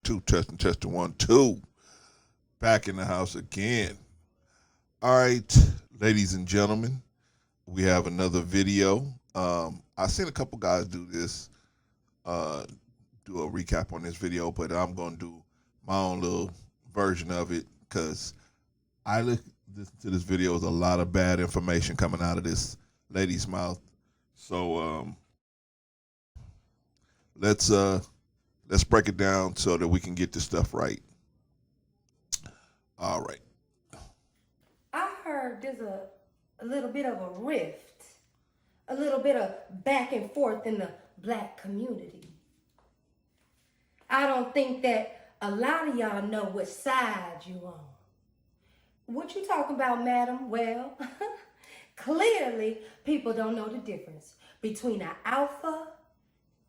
Two, testing, 1, 2. Back in the house again. All right, ladies and gentlemen, we have another video. I seen a couple guys do this, do a recap on this video, but I'm going to do my own little version of it because I listen to this video. There's a lot of bad information coming out of this lady's mouth. So let's break it down so that we can get this stuff right. All right. I heard there's a little bit of a rift, a little bit of back and forth in the black community. I don't think that a lot of y'all know which side you on. What you talking about, madam? Well, clearly people don't know the difference between an alpha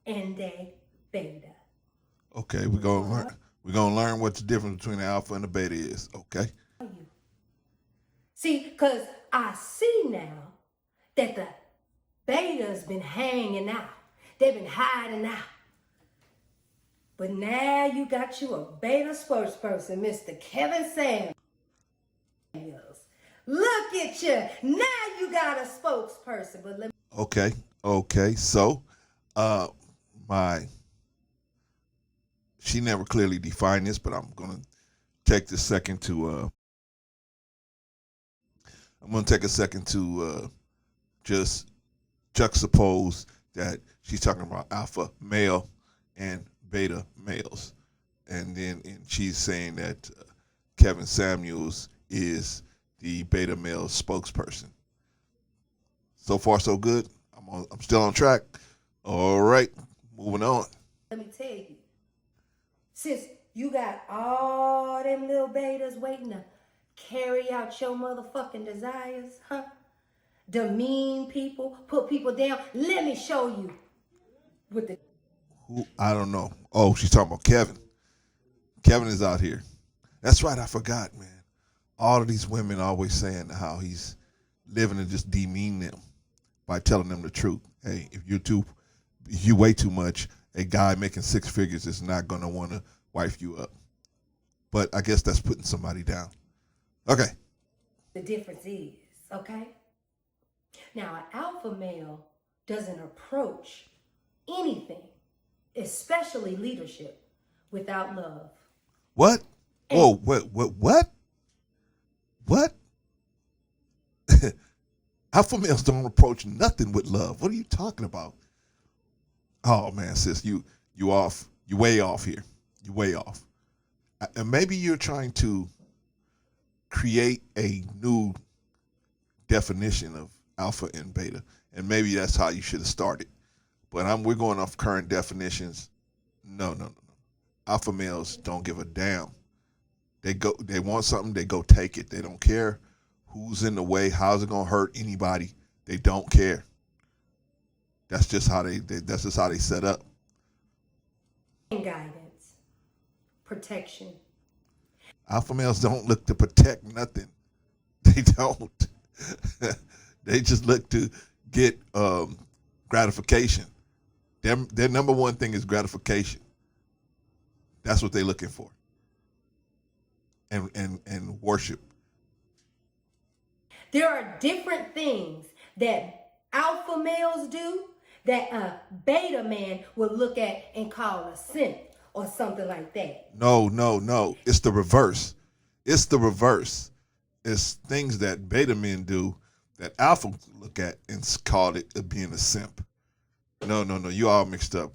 and a beta. Okay, we're gonna learn what the difference between the alpha and the beta is. Okay. See, because I see now that the beta's been hanging out. They've been hiding out. But now you got you a beta spokesperson, Mr. Kevin Samuels. Look at you. Now you got a spokesperson. But let me Okay. So, she never clearly defined this, but I'm gonna take this second to just juxtapose that she's talking about alpha male and beta males, and then she's saying that Kevin Samuels is the beta male spokesperson. So far, so good. I'm still on track. All right, moving on. Let me tell you, since you got all them little betas waiting to carry out your motherfucking desires, demean people, put people down, let me show you with the... Who? I don't know. Oh, she's talking about Kevin. Kevin is out here. That's right, I forgot, man. All of these women always saying how he's living to just demean them by telling them the truth. Hey, if you weigh too much, a guy making 6 figures is not going to want to wife you up. But I guess that's putting somebody down. Okay. The difference is, okay? Now, an alpha male doesn't approach anything, especially leadership, without love. What? Whoa, what? What? Alpha males don't approach nothing with love. What are you talking about? Oh man, sis, you off. You way off here. You way off. And maybe you're trying to create a new definition of alpha and beta, and maybe that's how you should have started. But we're going off current definitions. No. Alpha males don't give a damn. They want something, they go take it. They don't care who's in the way, how's it gonna hurt anybody. They don't care. That's just how they set up. Guidance, protection. Alpha males don't look to protect nothing. They don't. They just look to get gratification. Their number one thing is gratification. That's what they're looking for. And worship. There are different things that alpha males do that a beta man would look at and call a sin or something like that. No. It's the reverse. It's things that beta men do that alpha look at and call it being a simp. No. You all mixed up.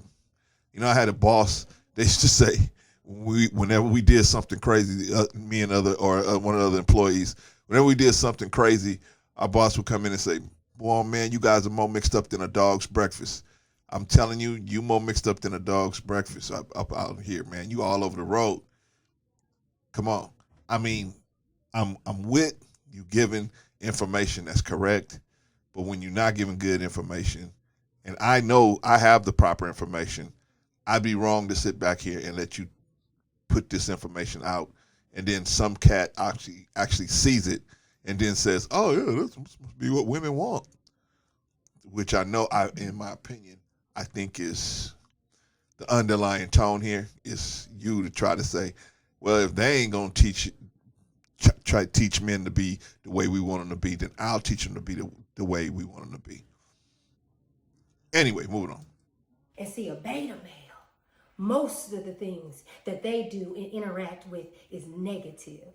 You know, I had a boss. They used to say whenever we did something crazy, me and one of the other employees, whenever we did something crazy, our boss would come in and say, "Boy, man, you guys are more mixed up than a dog's breakfast." I'm telling you, you more mixed up than a dog's breakfast up out here, man. You all over the road. Come on. I mean, I'm with you giving information that's correct, but when you're not giving good information, and I know I have the proper information, I'd be wrong to sit back here and let you put this information out, and then some cat actually sees it and then says, "Oh yeah, this must be what women want," which I know, in my opinion, I think is the underlying tone here is you to try to say, well, if they ain't gonna try to teach men to be the way we want them to be, then I'll teach them to be the way we want them to be. Anyway, moving on. And see, a beta male, most of the things that they do and interact with is negative.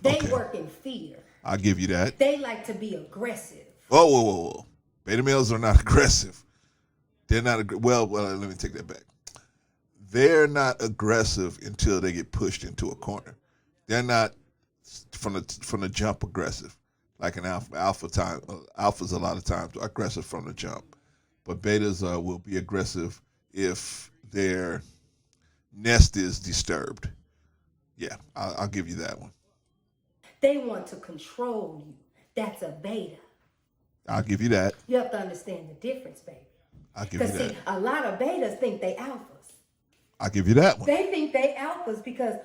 They work in fear. I'll give you that. They like to be aggressive. Whoa. Beta males are not aggressive. They're not, well, let me take that back. They're not aggressive until they get pushed into a corner. They're not from the jump aggressive, like an alpha. Alphas a lot of times are aggressive from the jump, but betas will be aggressive if their nest is disturbed. Yeah, I'll give you that one. They want to control you. That's a beta. I'll give you that. You have to understand the difference, baby. I'll give you that. Because see, a lot of betas think they alphas. I'll give you that one. They think they alphas because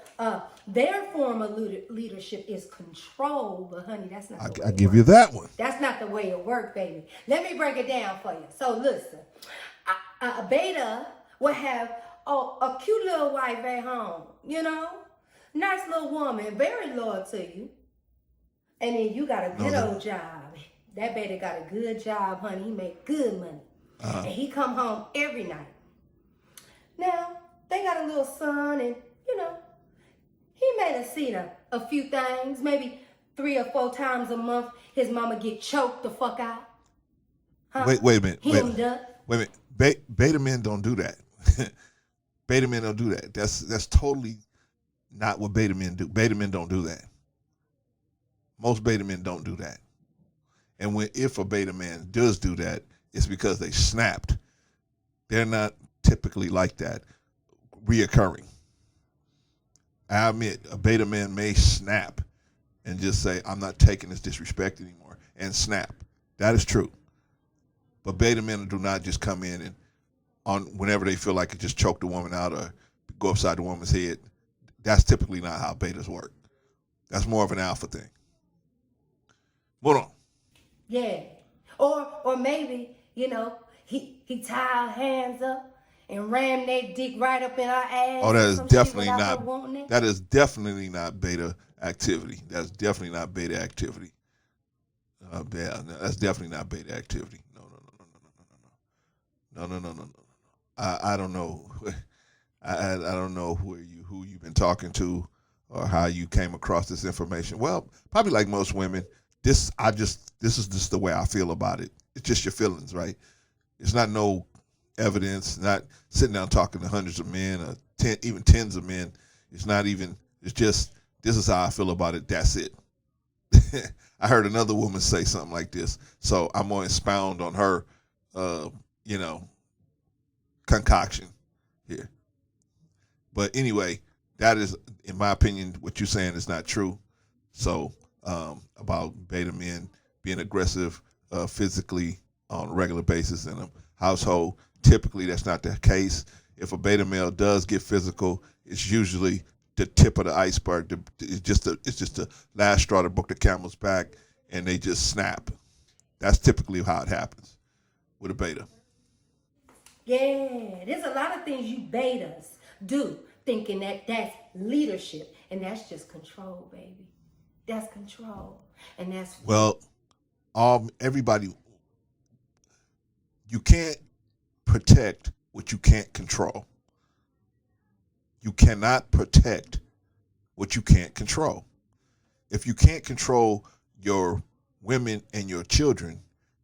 their form of leadership is control, but honey, that's not the way I'll give you that one. That's not the way it works, baby. Let me break it down for you. So listen, a beta will have a cute little wife at home, you know? Nice little woman, very loyal to you. And then you got a good old job. That beta got a good job, honey. He make good money. And he come home every night. Now, they got a little son and, you know, he may have seen a few things. Maybe 3 or 4 times a month, his mama get choked the fuck out. Huh? Wait a minute. Wait a minute. Beta men don't do that. Beta men don't do that. That's totally not what beta men do. Beta men don't do that. Most beta men don't do that. And if a beta man does do that, it's because they snapped. They're not typically like that, reoccurring. I admit, a beta man may snap and just say, I'm not taking this disrespect anymore, and snap. That is true. But beta men do not just come in and whenever they feel like it, just choke the woman out or go upside the woman's head. That's typically not how betas work. That's more of an alpha thing. Hold on. Yeah. Or maybe, you know, he tie our hands up and ram that dick right up in our ass. Oh, that is definitely not beta activity. That's definitely not beta activity. That's definitely not beta activity. No. I don't know. I don't know who you've been talking to or how you came across this information. Well, probably like most women, this is just the way I feel about it. It's just your feelings, right? It's not no evidence, not sitting down talking to hundreds of men or even tens of men. It's just, this is how I feel about it. That's it. I heard another woman say something like this, so I'm going to expound on her, concoction here. But anyway, that is, in my opinion, what you're saying is not true. So about beta men being aggressive physically on a regular basis in a household, typically that's not the case. If a beta male does get physical, it's usually the tip of the iceberg. It's just the last straw that broke the camel's back, and they just snap. That's typically how it happens with a beta. Yeah, there's a lot of things you betas do thinking that that's leadership, and that's just control, baby. That's control, and that's everybody. You can't protect what you can't control. You cannot protect what you can't control. If you can't control your women and your children,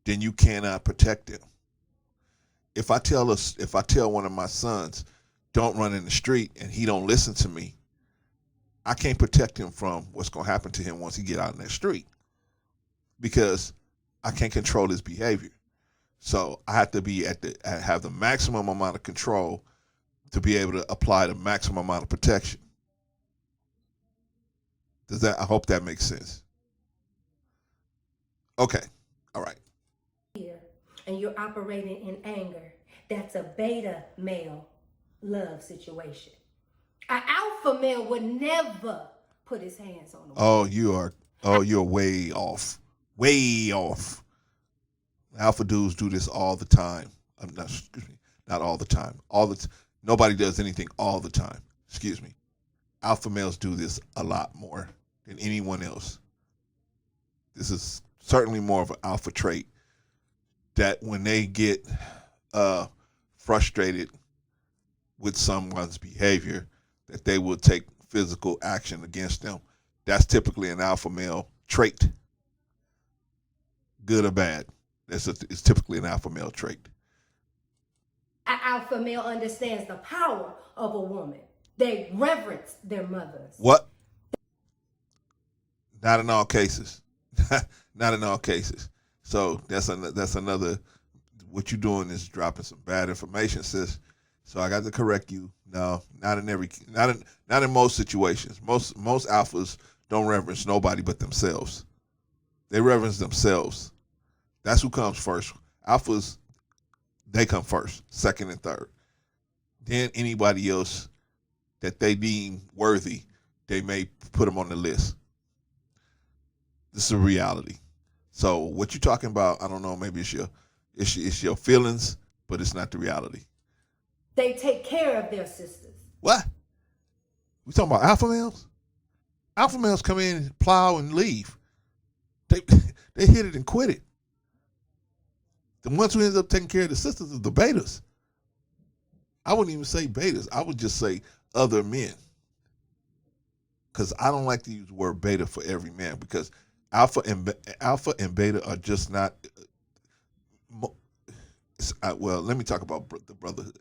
then you cannot protect them. If I tell one of my sons, don't run in the street, and he don't listen to me, I can't protect him from what's going to happen to him once he get out in that street, because I can't control his behavior. So I have to have the maximum amount of control to be able to apply the maximum amount of protection. I hope that makes sense. Okay. All right. And you're operating in anger. That's a beta male love situation. An alpha male would never put his hands on a woman. You're way off. Way off. Alpha dudes do this all the time. Not all the time. Nobody does anything all the time. Excuse me. Alpha males do this a lot more than anyone else. This is certainly more of an alpha trait that when they get frustrated with someone's behavior, that they will take physical action against them. That's typically an alpha male trait. Good or bad. It's typically an alpha male trait. An alpha male understands the power of a woman. They reverence their mothers. What? Not in all cases. Not in all cases. So that's another. What you're doing is dropping some bad information, sis. So I got to correct you. No, not in most situations. Most alphas don't reverence nobody but themselves. They reverence themselves. That's who comes first. Alphas, they come first, second and third. Then anybody else that they deem worthy, they may put them on the list. This is a reality. So what you're talking about, I don't know, maybe it's your feelings, but it's not the reality. They take care of their sisters. What? We talking about alpha males? Alpha males come in, plow, and leave. They hit it and quit it. The ones who end up taking care of the sisters are the betas. I wouldn't even say betas. I would just say other men. Because I don't like to use the word beta for every man, because alpha and beta are just not. Well, let me talk about the brotherhood.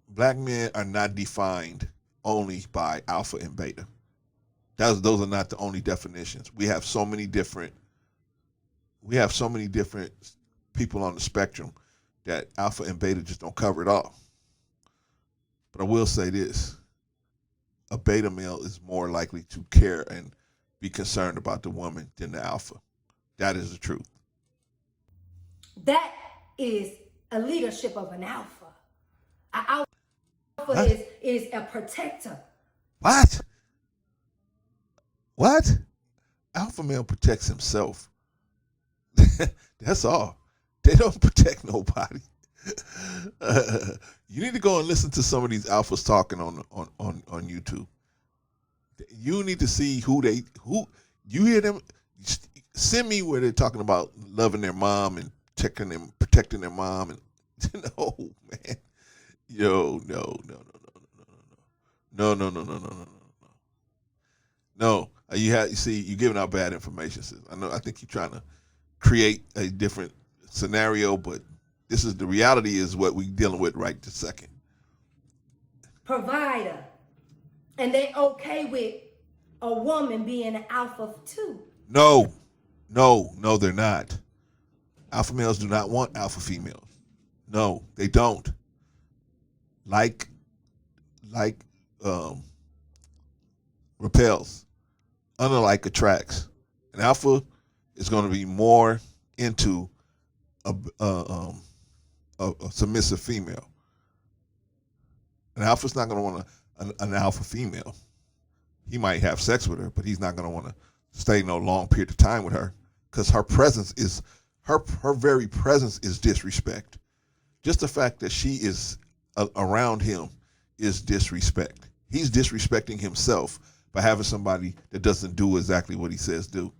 Black men are not defined only by alpha and beta. Those are not the only definitions. We have so many different people on the spectrum that alpha and beta just don't cover it all. But I will say this. A beta male is more likely to care and be concerned about the woman than the alpha. That is the truth. That is a leadership of an alpha. An alpha is a protector. What? What? Alpha male protects himself. That's all. They don't protect nobody. You need to go and listen to some of these alphas talking on YouTube. You need to see who you hear them. Send me where they're talking about loving their mom and protecting their mom, and no, man. No. You see, you're giving out bad information, sis. I think you're trying to create a different scenario, but this is the reality is what we're dealing with right this second. Provider. And they okay with a woman being an alpha too. No, they're not. Alpha males do not want alpha females. No, they don't. Like repels. Unlike attracts. An alpha is going to be more into a submissive female. An alpha's not going to want an alpha female. He might have sex with her, but he's not going to want to stay no long period of time with her, because her presence is her very presence is disrespect. Just the fact that she is around him is disrespect. He's disrespecting himself by having somebody that doesn't do exactly what he says do.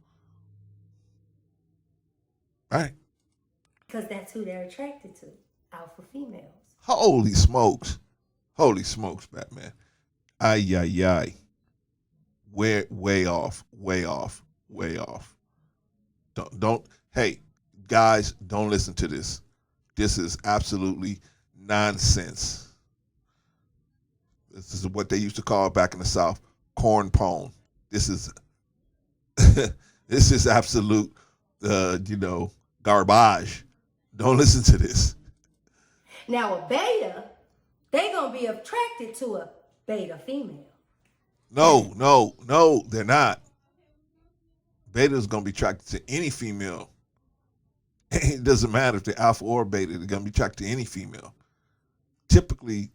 Right? Because that's who they're attracted to, alpha females. Holy smokes, Batman. Ay. Way off. Don't. Hey, guys, don't listen to this. This is absolutely nonsense. This is what they used to call back in the South corn pone. This is absolute, garbage. Don't listen to this. Now a beta, they gonna be attracted to a beta female. No, they're not. Beta is gonna be attracted to any female. It doesn't matter if they're alpha or beta. They're gonna be attracted to any female. Typically,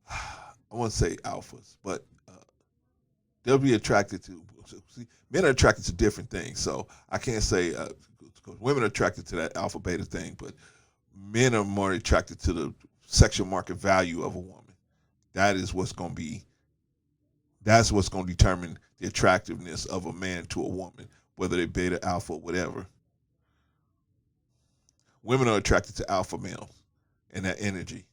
I wouldn't say alphas, but they'll be attracted to. See, men are attracted to different things, so I can't say women are attracted to that alpha beta thing, but Men are more attracted to the sexual market value of a woman. That is what's going to be. That's what's going to determine the attractiveness of a man to a woman, whether they beta, alpha, whatever. Women are attracted to alpha males and that energy.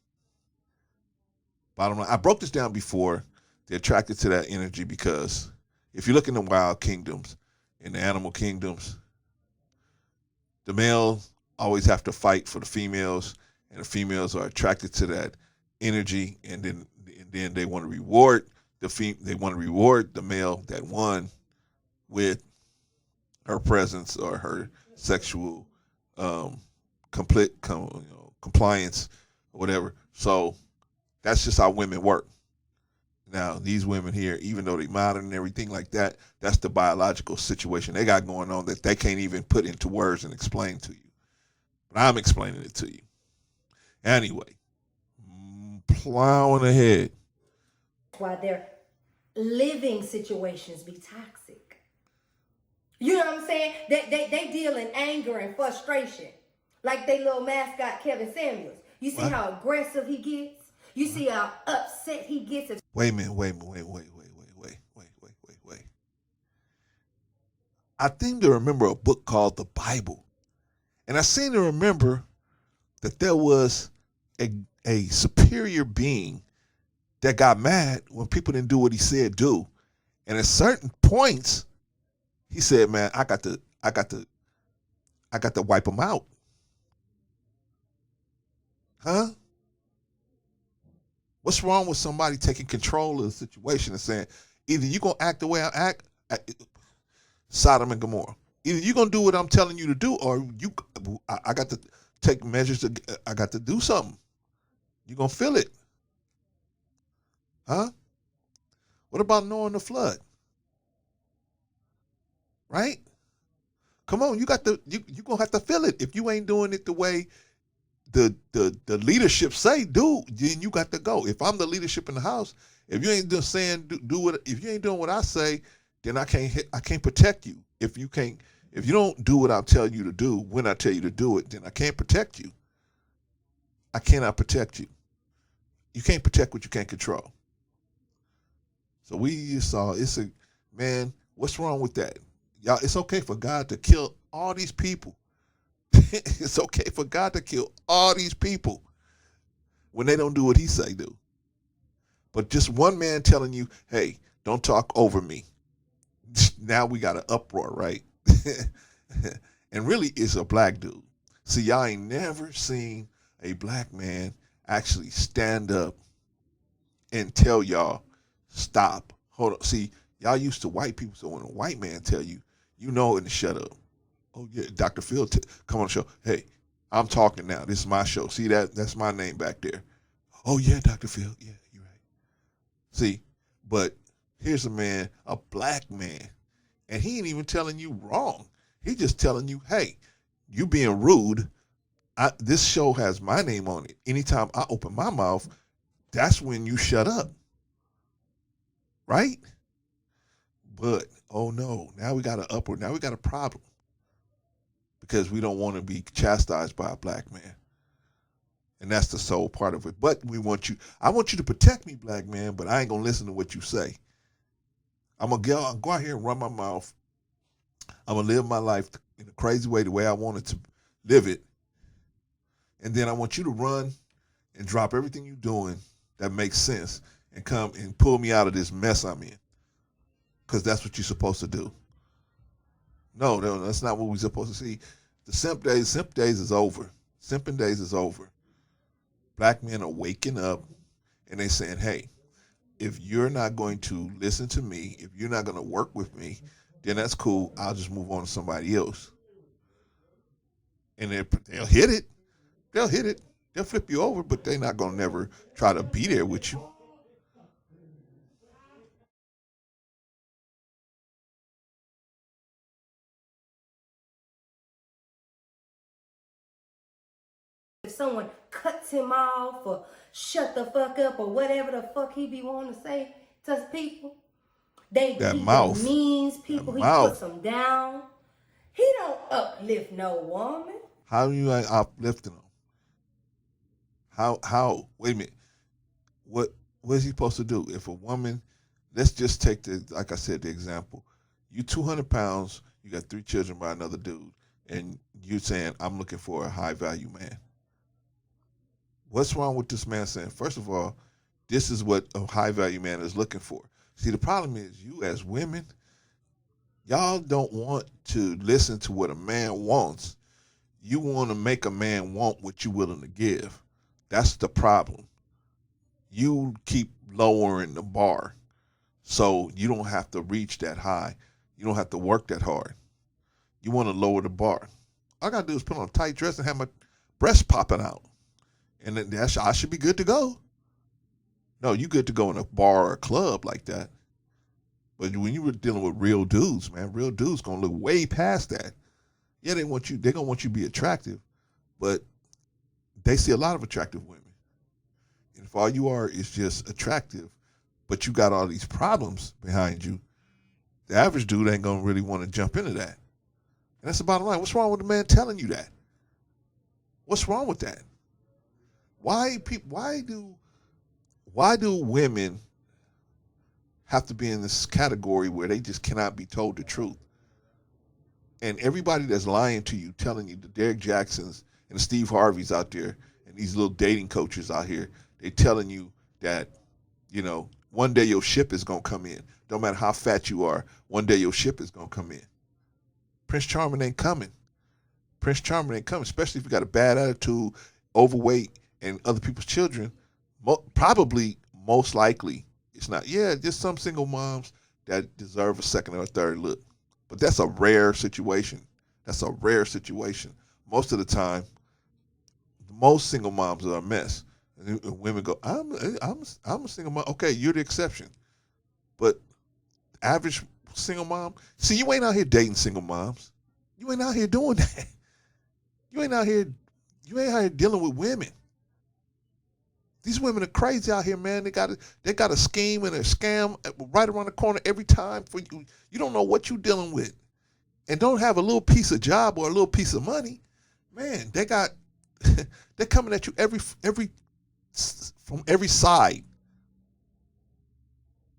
Bottom line, I broke this down before. They're attracted to that energy because if you look in the wild kingdoms, in the animal kingdoms, the males always have to fight for the females, and the females are attracted to that energy, and then they want to reward the male that won with her presence or her sexual compliance or whatever. So that's just how women work. Now, these women here, even though they're modern and everything like that, that's the biological situation they got going on that they can't even put into words and explain to you. But I'm explaining it to you. Anyway, plowing ahead. That's why their living situations be toxic. You know what I'm saying? They deal in anger and frustration. Like they little mascot Kevin Samuels. You see how aggressive he gets? You see how upset he gets? Wait. I seem to remember a book called The Bible. And I seem to remember that there was a superior being that got mad when people didn't do what he said do. And at certain points, he said, man, I got to wipe them out. Huh? What's wrong with somebody taking control of the situation and saying, either you're going to act the way I act, Sodom and Gomorrah. Either you're going to do what I'm telling you to do, or I got to take measures, I got to do something. You're going to feel it. Huh? What about knowing the flood? Right? Come on, you're going to have to feel it. If you ain't doing it the way the leadership say do, then you got to go. If I'm the leadership in the house, if you ain't just saying if you ain't doing what I say, then I can't protect you. If you don't do what I tell you to do when I tell you to do it, then I can't protect you. I cannot protect you. You can't protect what you can't control. So we saw man, what's wrong with that? Y'all, it's okay for God to kill all these people. It's okay for God to kill all these people when they don't do what he say do. But just one man telling you, hey, don't talk over me. Now we got an uproar, right? And really, it's a black dude. See, y'all ain't never seen a black man actually stand up and tell y'all, stop. Hold on. See, y'all used to white people, so when a white man tell you, you know it and shut up. Oh, yeah, Dr. Phil, come on the show. Hey, I'm talking now. This is my show. See that? That's my name back there. Oh, yeah, Dr. Phil. Yeah, you're right. See, but here's a man, a black man, and he ain't even telling you wrong. He just telling you, hey, you being rude. This show has my name on it. Anytime I open my mouth, that's when you shut up. Right? But, oh no, now we got an upward. Now we got a problem. Because we don't want to be chastised by a black man. And that's the sole part of it. But I want you to protect me, black man, but I ain't going to listen to what you say. I'm going to go out here and run my mouth. I'm going to live my life in a crazy way, the way I wanted to live it. And then I want you to run and drop everything you're doing that makes sense and come and pull me out of this mess I'm in. Because that's what you're supposed to do. No, that's not what we're supposed to see. The simp days is over. Simping days is over. Black men are waking up and they're saying, hey, if you're not going to listen to me, if you're not going to work with me, then that's cool. I'll just move on to somebody else. And they'll hit it. They'll hit it. They'll flip you over, but they're not going to never try to be there with you. If someone cuts him off or shut the fuck up or whatever the fuck he be wanting to say to people, he demeans people, he puts them down. He don't uplift no woman. How are you uplifting them? Wait a minute. What is he supposed to do? If a woman, let's just take like I said, the example. You 200 pounds, you got 3 children by another dude, and you saying, I'm looking for a high value man. What's wrong with this man saying, first of all, this is what a high value man is looking for? See, the problem is you as women, y'all don't want to listen to what a man wants. You want to make a man want what you're willing to give. That's the problem. You keep lowering the bar so you don't have to reach that high. You don't have to work that hard. You want to lower the bar. All I got to do is put on a tight dress and have my breasts popping out. And then I should be good to go. No, you good to go in a bar or a club like that. But when you were dealing with real dudes, man, real dudes going to look way past that. Yeah, they're going to want you to be attractive, but they see a lot of attractive women. And if all you are is just attractive, but you got all these problems behind you, the average dude ain't going to really want to jump into that. And that's the bottom line. What's wrong with the man telling you that? What's wrong with that? Why do women have to be in this category where they just cannot be told the truth? And everybody that's lying to you, telling you the Derek Jacksons and the Steve Harveys out there and these little dating coaches out here, they're telling you that, one day your ship is going to come in. Don't matter how fat you are, one day your ship is going to come in. Prince Charming ain't coming. Prince Charming ain't coming, especially if you got a bad attitude, overweight, and other people's children. Probably, most likely, it's not. Yeah, just some single moms that deserve a second or a third look. But that's a rare situation. Most of the time, most single moms are a mess. And women go, I'm a single mom. Okay, you're the exception. But average single mom, see, you ain't out here dating single moms. You ain't out here doing that. You ain't out here dealing with women. These women are crazy out here, man. They got a scheme and a scam right around the corner every time for you. You don't know what you're dealing with, and don't have a little piece of job or a little piece of money. Man, they're coming at you from every side.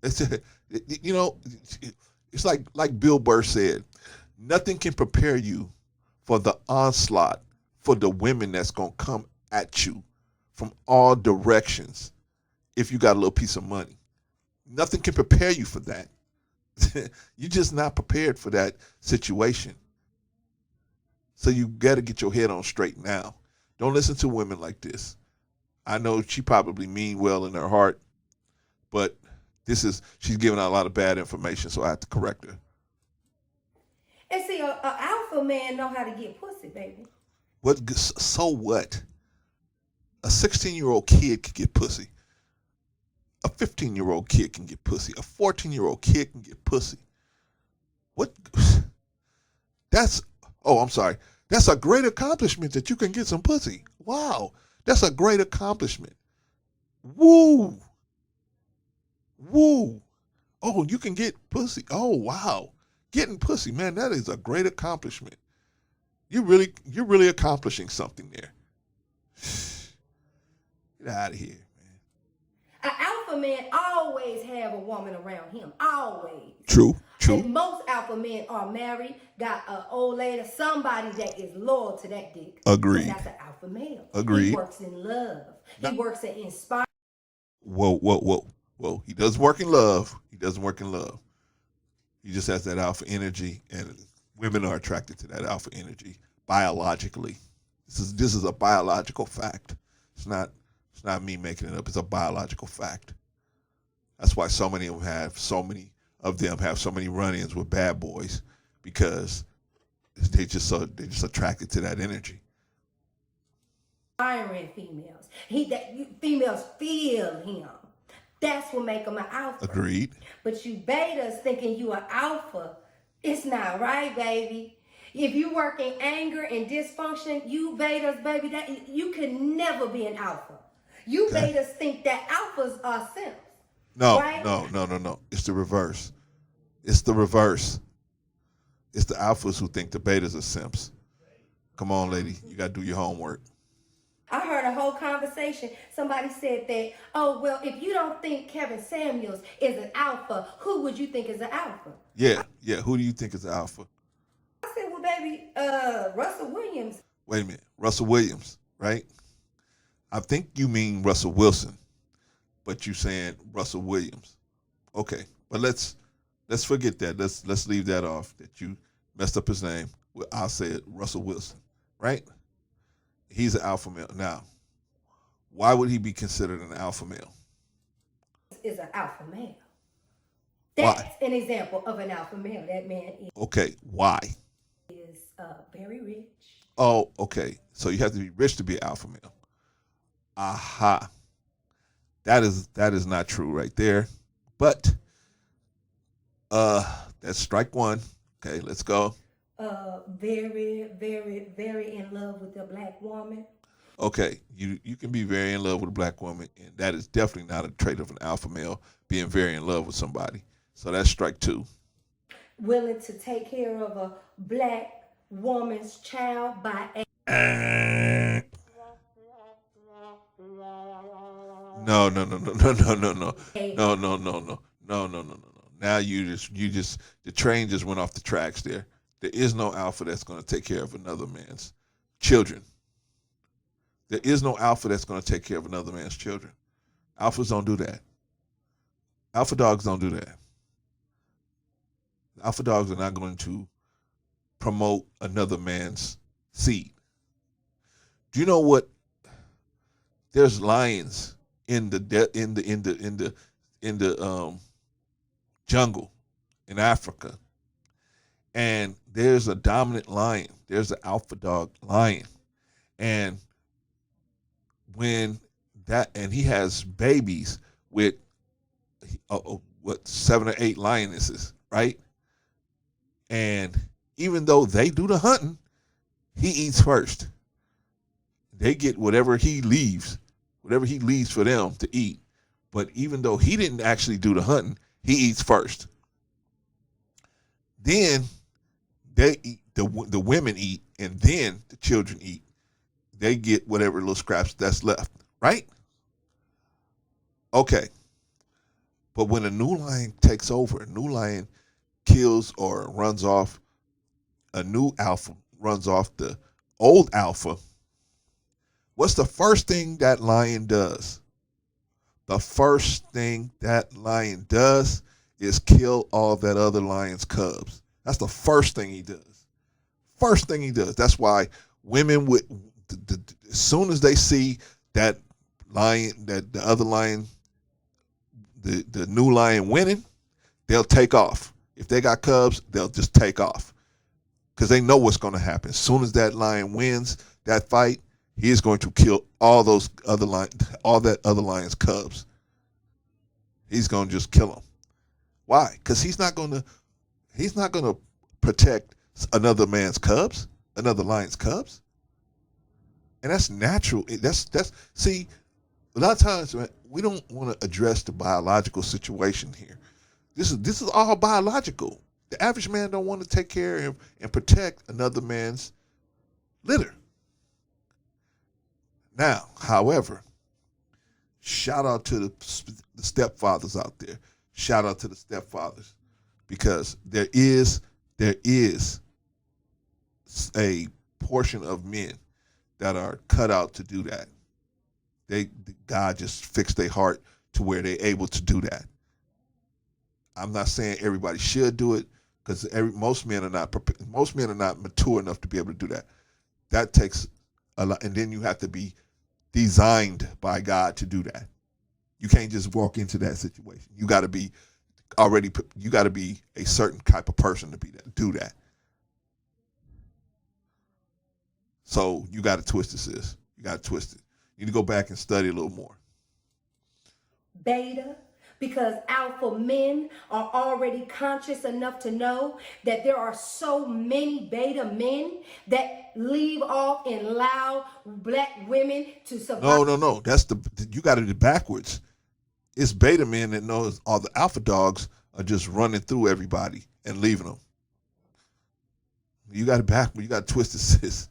It's like Bill Burr said, nothing can prepare you for the onslaught for the women that's gonna come at you from all directions if you got a little piece of money. Nothing can prepare you for that. You're just not prepared for that situation. So you got to get your head on straight now. Don't listen to women like this. I know she probably mean well in her heart, but she's giving out a lot of bad information, so I have to correct her. And see, an alpha man know how to get pussy, baby. So what? A 16-year-old kid can get pussy. A 15-year-old kid can get pussy. A 14-year-old kid can get pussy. What? I'm sorry. That's a great accomplishment that you can get some pussy. Wow. That's a great accomplishment. Woo. Woo. Oh, you can get pussy. Oh, wow. Getting pussy, man, that is a great accomplishment. You're really accomplishing something there. Get out of here, man. An alpha man always have a woman around him. Always. True. And most alpha men are married, got an old lady, somebody that is loyal to that dick. Agreed. That's an alpha male. Agreed. He works in love. He works in inspire. Whoa. He does work in love. He just has that alpha energy, and women are attracted to that alpha energy biologically. This is a biological fact. It's not me making it up. It's a biological fact. That's why so many of them have so many run-ins with bad boys, because they're just attracted to that energy. Inspiring females. Females feel him. That's what make them an alpha. Agreed. But you betas thinking you an alpha, it's not right, baby. If you work in anger and dysfunction, you betas, baby, that you can never be an alpha. You betas think that alphas are simps. No, right? no. It's the reverse. It's the alphas who think the betas are simps. Come on, lady. You got to do your homework. I heard a whole conversation. Somebody said that, oh, well, if you don't think Kevin Samuels is an alpha, who would you think is an alpha? Yeah, yeah. Who do you think is the alpha? I said, well, baby, Russell Williams. Wait a minute, Russell Williams, right? I think you mean Russell Wilson, but you saying Russell Williams. Okay, but let's forget that. Let's leave that off. That you messed up his name. Well, I'll say it, Russell Wilson, right? He's an alpha male. Now, why would he be considered an alpha male? Is an alpha male. Why? That's an example of an alpha male. That man Okay, why? is very rich. Oh, okay. So you have to be rich to be an alpha male. Aha. That is not true right there. But that's strike one. Okay, let's go. Very, very, very in love with a black woman. Okay, you can be very in love with a black woman, and that is definitely not a trait of an alpha male, being very in love with somebody. So that's strike two. Willing to take care of a black woman's child by a No, no, no, no, no, no, no, no, no, no, no, no, no, no, no, no, no. Now you just the train just went off the tracks there. There is no alpha that's going to take care of another man's children. There is no alpha that's going to take care of another man's children. Alphas don't do that. Alpha dogs don't do that. Alpha dogs are not going to promote another man's seed. Do you know what? There's lions in the jungle in Africa, and there's a dominant lion. There's an alpha dog lion, and he has babies with 7 or 8 lionesses, right? And even though they do the hunting, he eats first. They get whatever he leaves for them to eat. But even though he didn't actually do the hunting, he eats first. Then they eat, the women eat, and then the children eat. They get whatever little scraps that's left, right? Okay. But when a new lion takes over, a new lion kills or runs off, a new alpha runs off the old alpha, what's the first thing that lion does? The first thing that lion does is kill all that other lion's cubs. That's the first thing he does. First thing he does. That's why women would, as soon as they see that lion, that the other lion, the new lion winning, they'll take off. If they got cubs, they'll just take off because they know what's going to happen. As soon as that lion wins that fight, he is going to kill all that other lion's cubs. He's going to just kill them. Why? Because he's not going to protect another man's cubs, another lion's cubs. And that's natural. See, a lot of times, man, we don't want to address the biological situation here. This is all biological. The average man don't want to take care of and protect another man's litter. Now, however, shout out to the stepfathers out there. Shout out to the stepfathers, because there is a portion of men that are cut out to do that. God just fixed their heart to where they're able to do that. I'm not saying everybody should do it, because most men are not mature enough to be able to do that. That takes a lot, and then you have to be designed by God to do that. You can't just walk into that situation. You got to be a certain type of person to do that. So you got to twist it, sis. You got to twist it. You need to go back and study a little more. Beta, because alpha men are already conscious enough to know that there are so many beta men that leave off and allow black women to survive. No. You got to do it backwards. It's beta men that knows all the alpha dogs are just running through everybody and leaving them. You got it backward. You got to twist it, sis.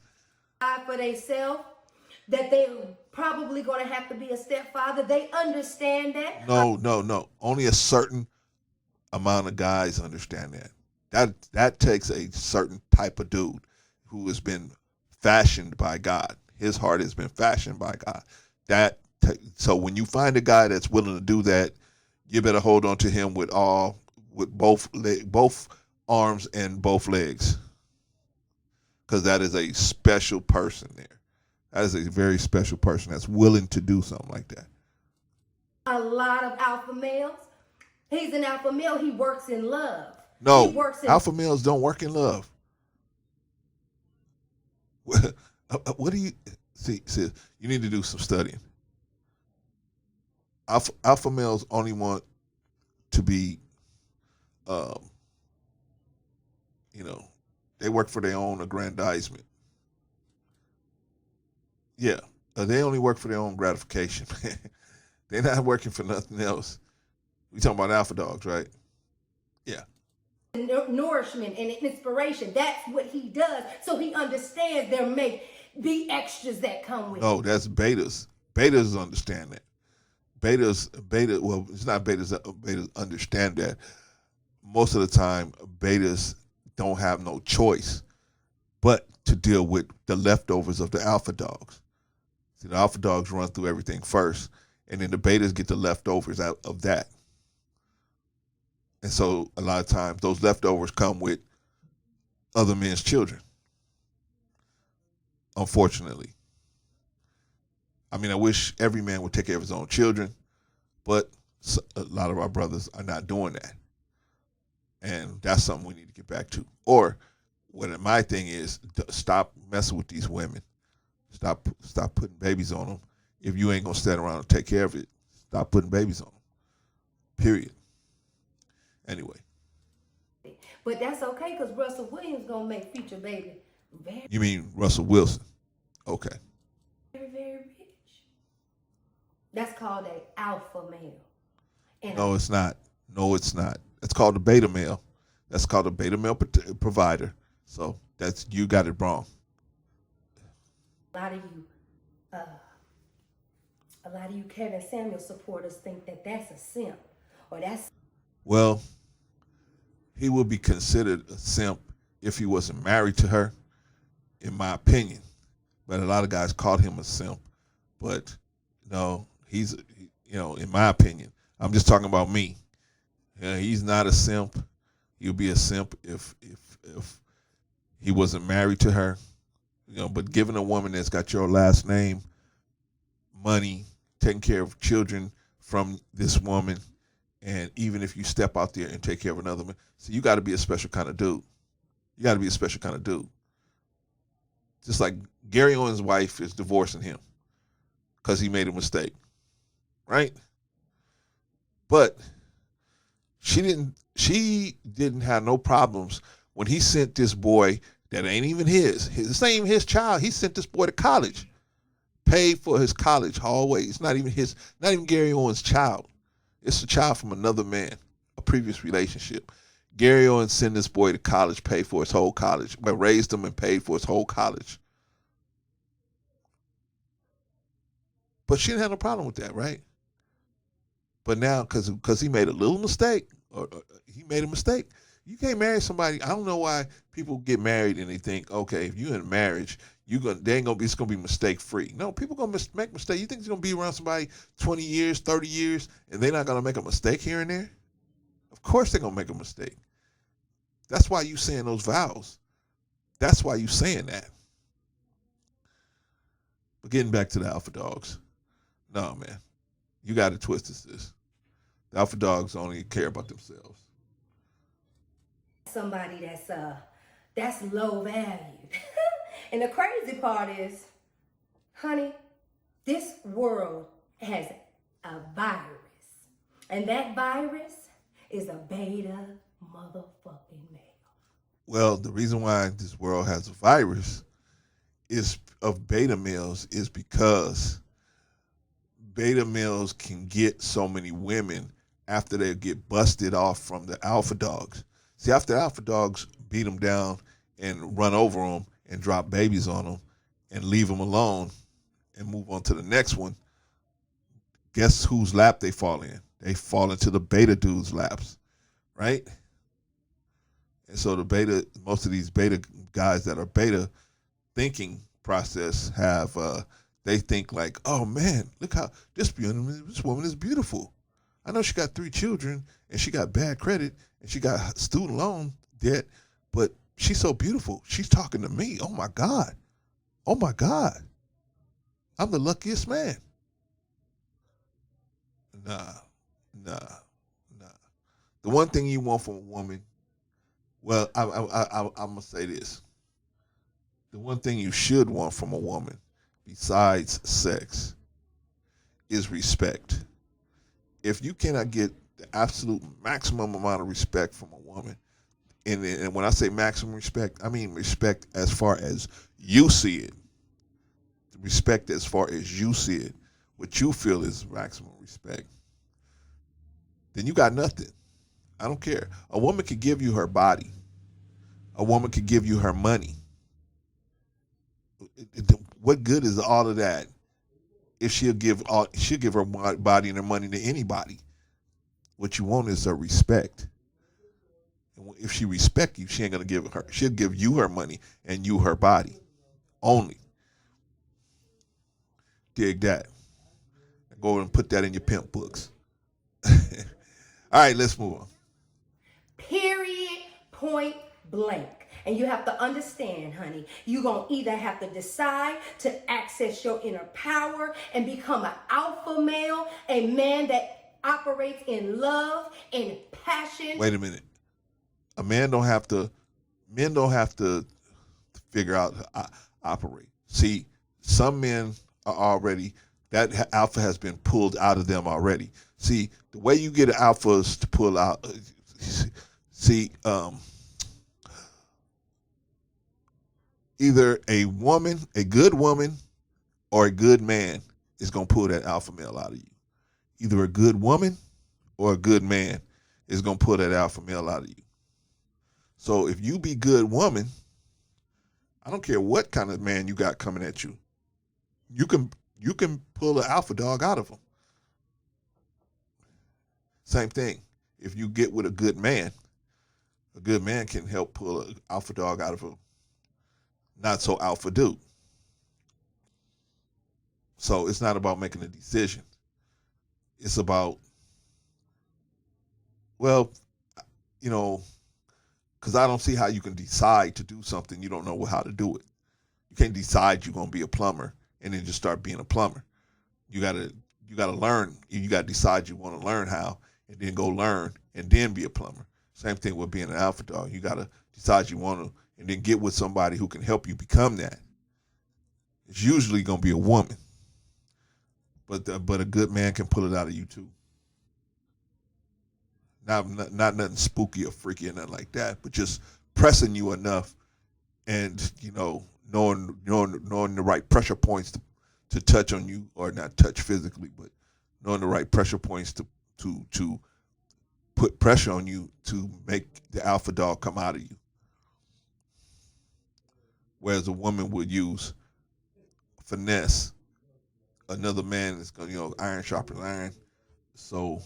For themselves, that they're probably going to have to be a stepfather. They understand that. No. Only a certain amount of guys understand that. That takes a certain type of dude who has been fashioned by God. His heart has been fashioned by God. So when you find a guy that's willing to do that, you better hold on to him with both arms and both legs, because that is a special person there. That is a very special person that's willing to do something like that. A lot of alpha males. He's an alpha male. He works in love. No, he works in alpha males don't work in love. What do you see? You need to do some studying. Alpha males only want to be, they work for their own aggrandizement. Yeah, they only work for their own gratification. They're not working for nothing else. We talking about alpha dogs, right? Yeah. nourishment and inspiration. That's what he does. So he understands there may be extras that come with it. No, that's betas. Betas understand that. Well, it's not betas. Betas understand that. Most of the time, betas don't have no choice but to deal with the leftovers of the alpha dogs. See, the alpha dogs run through everything first, and then the betas get the leftovers out of that. And so a lot of times those leftovers come with other men's children, unfortunately. I mean, I wish every man would take care of his own children, but a lot of our brothers are not doing that. And that's something we need to get back to. Or what my thing is, stop messing with these women. Stop putting babies on them. If you ain't going to stand around and take care of it, stop putting babies on them. Period. Anyway. But that's okay, because Russell Williams going to make future baby very, You mean Russell Wilson? Okay. very, very rich. That's called an alpha male. And No, it's not. No, it's not. It's called a beta male. That's called a beta male provider. So you got it wrong. a lot of you Kevin Samuel supporters think that that's a simp, or that's. Well, he would be considered a simp if he wasn't married to her, in my opinion. But a lot of guys called him a simp. But no, he's, in my opinion, I'm just talking about me. He's not a simp. He'll be a simp if he wasn't married to her. But giving a woman that's got your last name, money, taking care of children from this woman, and even if you step out there and take care of another man, so you got to be a special kind of dude. You got to be a special kind of dude. Just like Gary Owens' wife is divorcing him because he made a mistake, right? But she didn't have no problems when he sent this boy that ain't even his. This ain't even his child. He sent this boy to college, paid for his college hallway. It's not even Gary Owens' child. It's a child from another man, a previous relationship. Gary Owens sent this boy to college, paid for his whole college, but raised him and paid for his whole college. But she didn't have no problem with that, right? But now, because he made a little mistake, or he made a mistake, you can't marry somebody. I don't know why people get married and they think, okay, if you're in a marriage, it's gonna be mistake free. No, people gonna make mistakes. You think you're gonna be around somebody 20 years, 30 years, and they're not gonna make a mistake here and there? Of course they're gonna make a mistake. That's why you saying those vows. That's why you saying that. But getting back to the alpha dogs, no, man, you got to twist this. The alpha dogs only care about themselves. Somebody that's low valued. And the crazy part is, honey, this world has a virus. And that virus is a beta motherfucking male. Well, the reason why this world has a virus of beta males is because beta males can get so many women after they get busted off from the alpha dogs. See, after alpha dogs beat them down and run over them and drop babies on them and leave them alone and move on to the next one, guess whose lap they fall in? They fall into the beta dude's laps, right? And so most of these beta guys that are beta thinking process have, they think like, oh man, look how this woman is beautiful. I know she got 3 children and she got bad credit and she got student loan debt, but she's so beautiful. She's talking to me. Oh my God. Oh my God. I'm the luckiest man. Nah. The one thing you want from a woman, well, I'm gonna say this. The one thing you should want from a woman, besides sex, is respect. If you cannot get the absolute maximum amount of respect from a woman, and when I say maximum respect, I mean respect as far as you see it. Respect as far as you see it, what you feel is maximum respect, then you got nothing. I don't care. A woman could give you her body. A woman could give you her money. What good is all of that if she'll give her body and her money to anybody? What you want is her respect. And if she respect you, she ain't gonna give her. She'll give you her money and you her body only. Dig that. Go over and put that in your pimp books. All right, let's move on. Period, point blank. And you have to understand, honey, you're going to either have to decide to access your inner power and become an alpha male, a man that operates in love and passion. Wait a minute. Men don't have to figure out how to operate. See, some men are already, that alpha has been pulled out of them already. See, the way you get alphas to pull out, either a woman, a good woman, or a good man is going to pull that alpha male out of you. Either a good woman or a good man is going to pull that alpha male out of you. So if you be good woman, I don't care what kind of man you got coming at you. You can pull an alpha dog out of him. Same thing. If you get with a good man can help pull an alpha dog out of a not so alpha dude. So it's not about making a decision. It's about, well, because I don't see how you can decide to do something you don't know how to do it. You can't decide you're going to be a plumber and then just start being a plumber. You gotta learn. You gotta decide you want to learn how, and then go learn and then be a plumber. Same thing with being an alpha dog. You gotta decide you want to, and then get with somebody who can help you become that. It's usually gonna be a woman, but a good man can pull it out of you too. Not nothing spooky or freaky or nothing like that, but just pressing you enough, and knowing the right pressure points to touch on you, or not touch physically, but knowing the right pressure points to put pressure on you to make the alpha dog come out of you. Whereas a woman would use finesse. Another man is going to, iron sharpens iron. So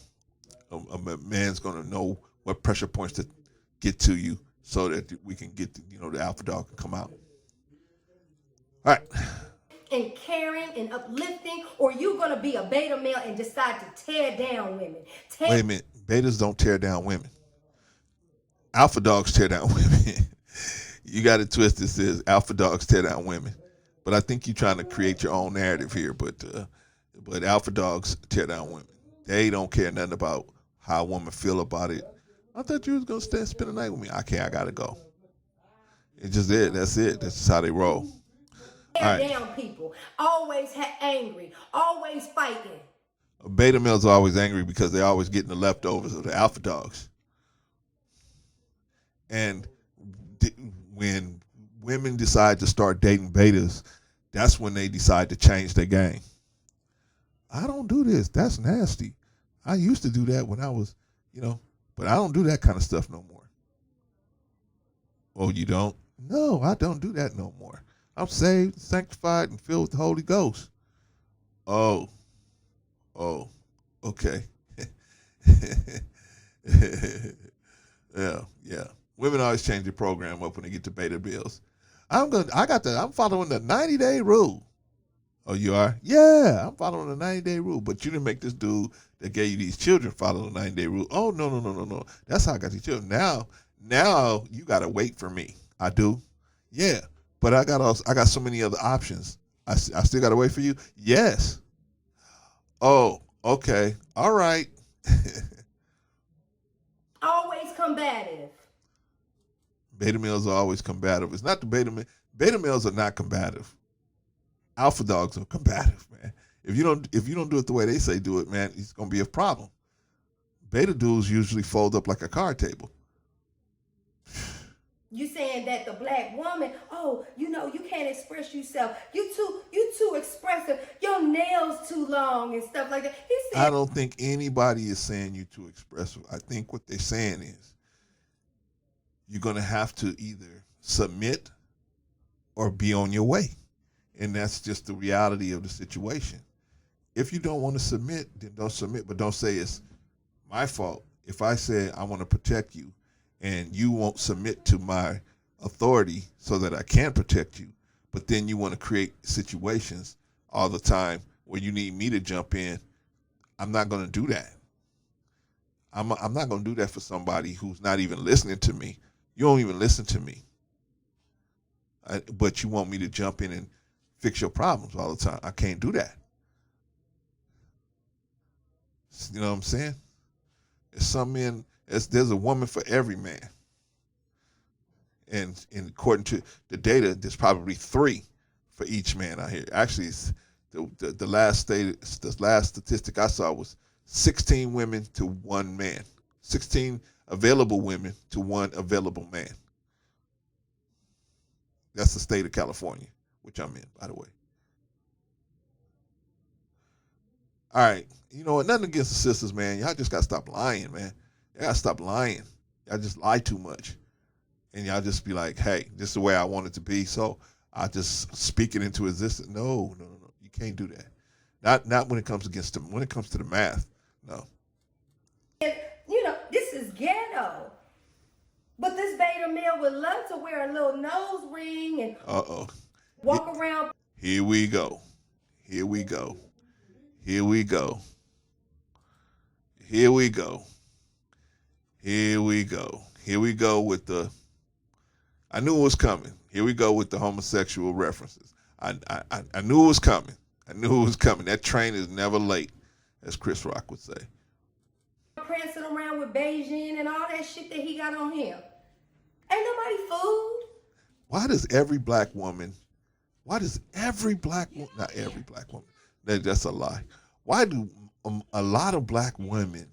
a man's going to know what pressure points to get to you so that we can get, the alpha dog can come out. All right. And caring and uplifting, or you gonna be a beta male and decide to tear down women. Wait a minute. Betas don't tear down women. Alpha dogs tear down women. You got it twisted. It says alpha dogs tear down women, but I think you're trying to create your own narrative here. But alpha dogs tear down women. They don't care nothing about how a woman feel about it. I thought you was gonna spend the night with me. Okay, I gotta go. It's just it. That's it. That's just how they roll. Tear down people. Always angry. Always fighting. Beta males are always angry because they're always getting the leftovers of the alpha dogs. And when women decide to start dating betas, that's when they decide to change their game. I don't do this. That's nasty. I used to do that when I was, but I don't do that kind of stuff no more. Oh, you don't? No, I don't do that no more. I'm saved, sanctified, and filled with the Holy Ghost. Oh, oh, okay. Yeah, yeah. Women always change the program up when they get to beta bills. I'm following the 90-day rule. Oh, you are? Yeah, I'm following the 90-day rule. But you didn't make this dude that gave you these children follow the 90-day rule. Oh, no, no, no, no, no. That's how I got these children. Now you gotta wait for me. I do. Yeah. But I got so many other options. I still gotta wait for you? Yes. Oh, okay. All right. Always combative. Beta males are always combative. It's not the beta male. Beta males are not combative. Alpha dogs are combative, man. If you don't do it the way they say do it, man, it's gonna be a problem. Beta dudes usually fold up like a card table. You saying that the black woman, oh, you can't express yourself. You too expressive. Your nails too long and stuff like that. He I said, don't think anybody is saying you too expressive. I think what they're saying is you're gonna have to either submit or be on your way. And that's just the reality of the situation. If you don't want to submit, then don't submit, but don't say it's my fault. If I say I want to protect you and you won't submit to my authority so that I can protect you, but then you want to create situations all the time where you need me to jump in, I'm not going to do that. I'm not going to do that for somebody who's not even listening to me. You don't even listen to me. But you want me to jump in and fix your problems all the time. I can't do that. You know what I'm saying? There's a woman for every man. And according to the data, there's probably 3 for each man out here. Actually, the last statistic I saw was 16 women to 1 man. 16 available women to 1 available man. That's the state of California, which I'm in, by the way. All right. You know what? Nothing against the sisters, man. Y'all just got to stop lying, man. Y'all got to stop lying. Y'all just lie too much. And y'all just be like, hey, this is the way I want it to be, so I just speak it into existence. No. You can't do that. Not when it comes when it comes to the math. No. this is ghetto. But this beta male would love to wear a little nose ring and walk around. Here we go. Here we go. Here we go. Here we go. Here we go. Here we go with the. I knew it was coming. Here we go with the homosexual references. I knew it was coming. I knew it was coming. That train is never late, as Chris Rock would say. Prancing around with Beijing and all that shit that he got on him. Ain't nobody fooled. Why does every black woman, not every black woman, that's a lie. Why do a lot of black women,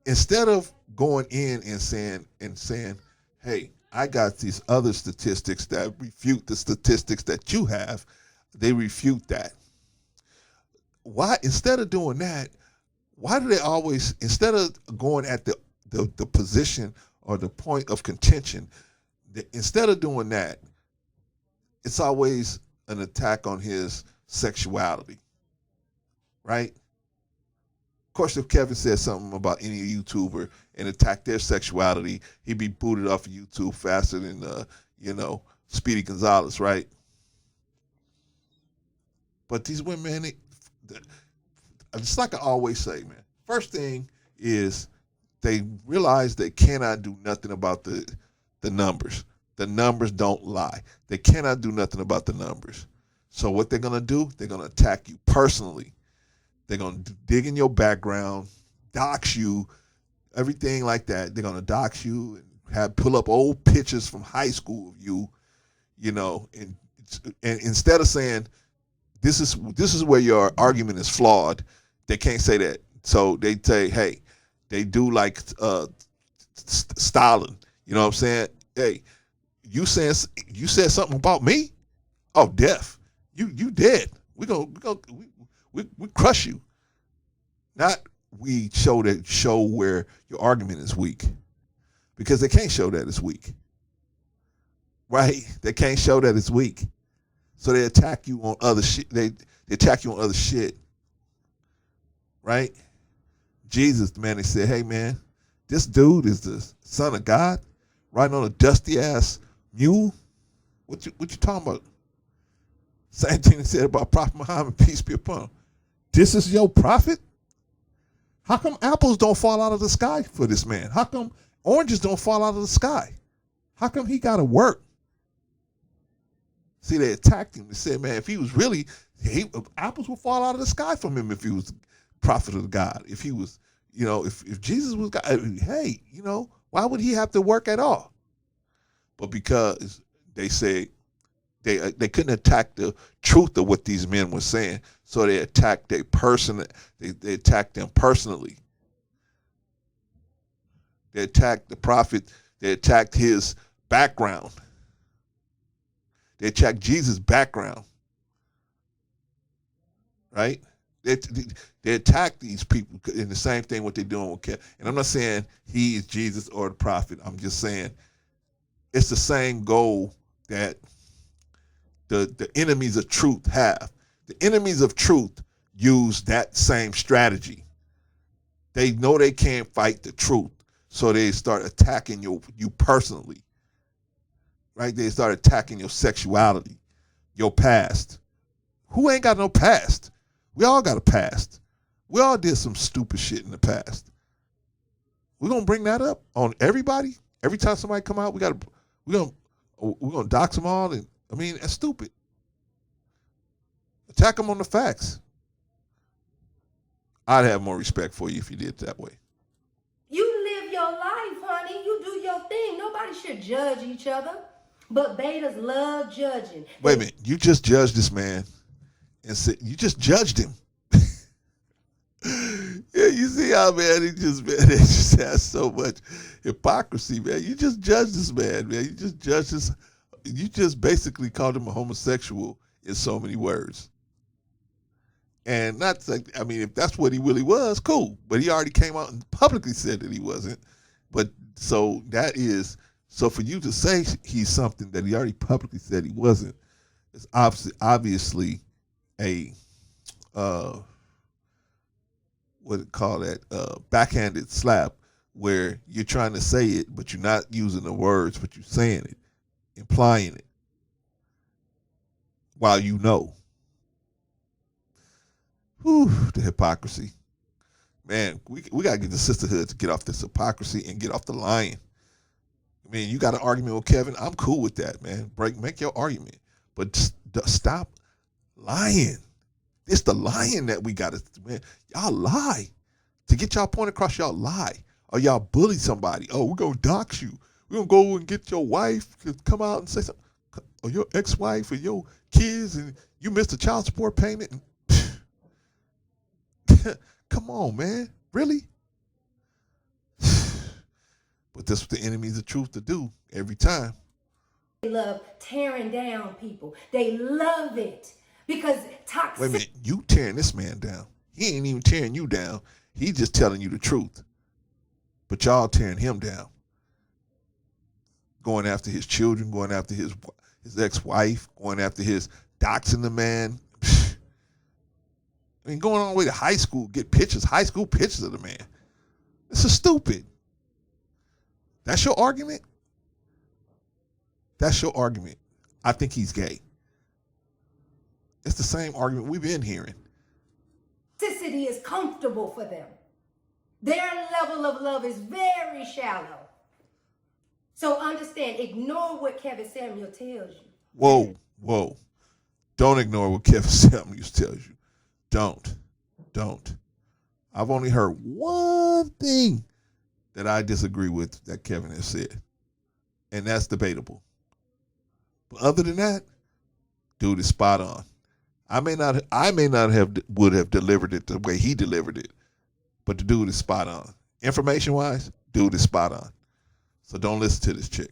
instead of going in and saying, hey, I got these other statistics that refute the statistics that you have, they refute that. Why, instead of doing that, why do they always, instead of going at the position or the point of contention, instead of doing that, it's always an attack on his sexuality, right? Of course, if Kevin said something about any YouTuber and attacked their sexuality, he'd be booted off of YouTube faster than, Speedy Gonzalez, right? But these women, it's like I always say, man. First thing is they realize they cannot do nothing about the numbers. The numbers don't lie. They cannot do nothing about the numbers. So what they're going to do, they're going to attack you personally. They're going to dig in your background, dox you, everything like that. They're going to dox you and pull up old pictures from high school of you, and instead of saying, this is where your argument is flawed, they can't say that. So they say, hey, they do like Stalin. You know what I'm saying? Hey, you said something about me? Oh, death. You dead. We crush you. Not we show where your argument is weak. Because they can't show that it's weak. Right? They can't show that it's weak. So they attack you on other shit. They attack you on other shit. Right? Jesus, man, they said, hey, man, this dude is the son of God riding on a dusty-ass mule. What you talking about? Same thing they said about Prophet Muhammad, peace be upon him. This is your prophet? How come apples don't fall out of the sky for this man? How come oranges don't fall out of the sky? How come he got to work? See, they attacked him. They said, man, if he was really, apples would fall out of the sky from him if he was prophet of God. If he was, if Jesus was God, hey, why would he have to work at all? But because they say they couldn't attack the truth of what these men were saying, so they attacked they attacked them personally. They attacked the prophet. They attacked his background. They attacked Jesus' background. Right? They attack these people in the same thing what they're doing with Kevin. And I'm not saying he is Jesus or the prophet. I'm just saying it's the same goal that the enemies of truth have. The enemies of truth use that same strategy. They know they can't fight the truth, so they start attacking you personally. Right? They start attacking your sexuality, your past. Who ain't got no past? We all got a past. We all did some stupid shit in the past. We're gonna bring that up on everybody. Every time somebody come out, we're gonna dox them all. And I mean, that's stupid. Attack them on the facts. I'd have more respect for you if you did it that way. You live your life, honey. You do your thing. Nobody should judge each other. But betas love judging. Wait a minute. You just judged this man and said you just judged him. Yeah, you see how, man, they just has so much hypocrisy, man. You just judged this man, man. You just basically called him a homosexual in so many words. And not like, I mean, if that's what he really was, cool. But he already came out and publicly said that he wasn't. But so for you to say he's something that he already publicly said he wasn't, it's obviously a backhanded slap where you're trying to say it, but you're not using the words, but you're saying it, implying it, while you know. Whew, the hypocrisy. Man, we got to get the sisterhood to get off this hypocrisy and get off the lying. I mean, you got an argument with Kevin. I'm cool with that, man. Make your argument. But stop lying. It's the lying that we got to, man. Y'all lie. To get y'all point across, y'all lie. Or y'all bully somebody. Oh, we're going to dox you. We're going to go and get your wife to come out and say something. Or your ex-wife or your kids, and you missed a child support payment. Come on, man. Really? But that's what the enemies of truth to do every time. They love tearing down people. They love it because toxic. Wait a minute. You tearing this man down. He ain't even tearing you down. He's just telling you the truth. But y'all tearing him down. Going after his children, going after his ex-wife, going after his doxing the man. I mean, going all the way to high school, get high school pictures of the man. This is stupid. That's your argument? That's your argument. I think he's gay. It's the same argument we've been hearing. Toxicity is comfortable for them. Their level of love is very shallow. So understand, ignore what Kevin Samuel tells you. Whoa. Don't ignore what Kevin Samuel tells you. Don't. I've only heard one thing that I disagree with that Kevin has said, and that's debatable. But other than that, dude is spot on. I may not would have delivered it the way he delivered it, but the dude is spot on. Information wise, dude is spot on. So don't listen to this chick.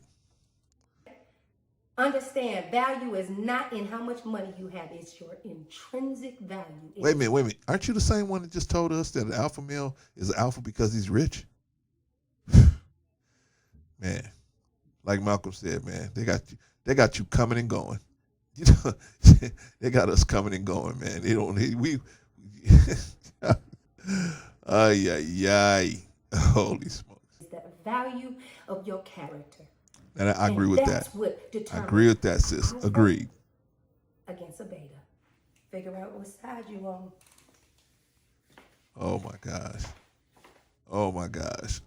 Understand, value is not in how much money you have. It's your intrinsic value. Wait a minute. Aren't you the same one that just told us that an alpha male is an alpha because he's rich? Man, like Malcolm said, man, they got you coming and going. You know, they got us coming and going, man. They don't. We. Ay ay ay. Holy smokes. The value of your character. And I agree with that. That's what I determines. agree with that, sis. Agreed. Against a beta. Figure out what side you on. Oh my gosh. Oh my gosh.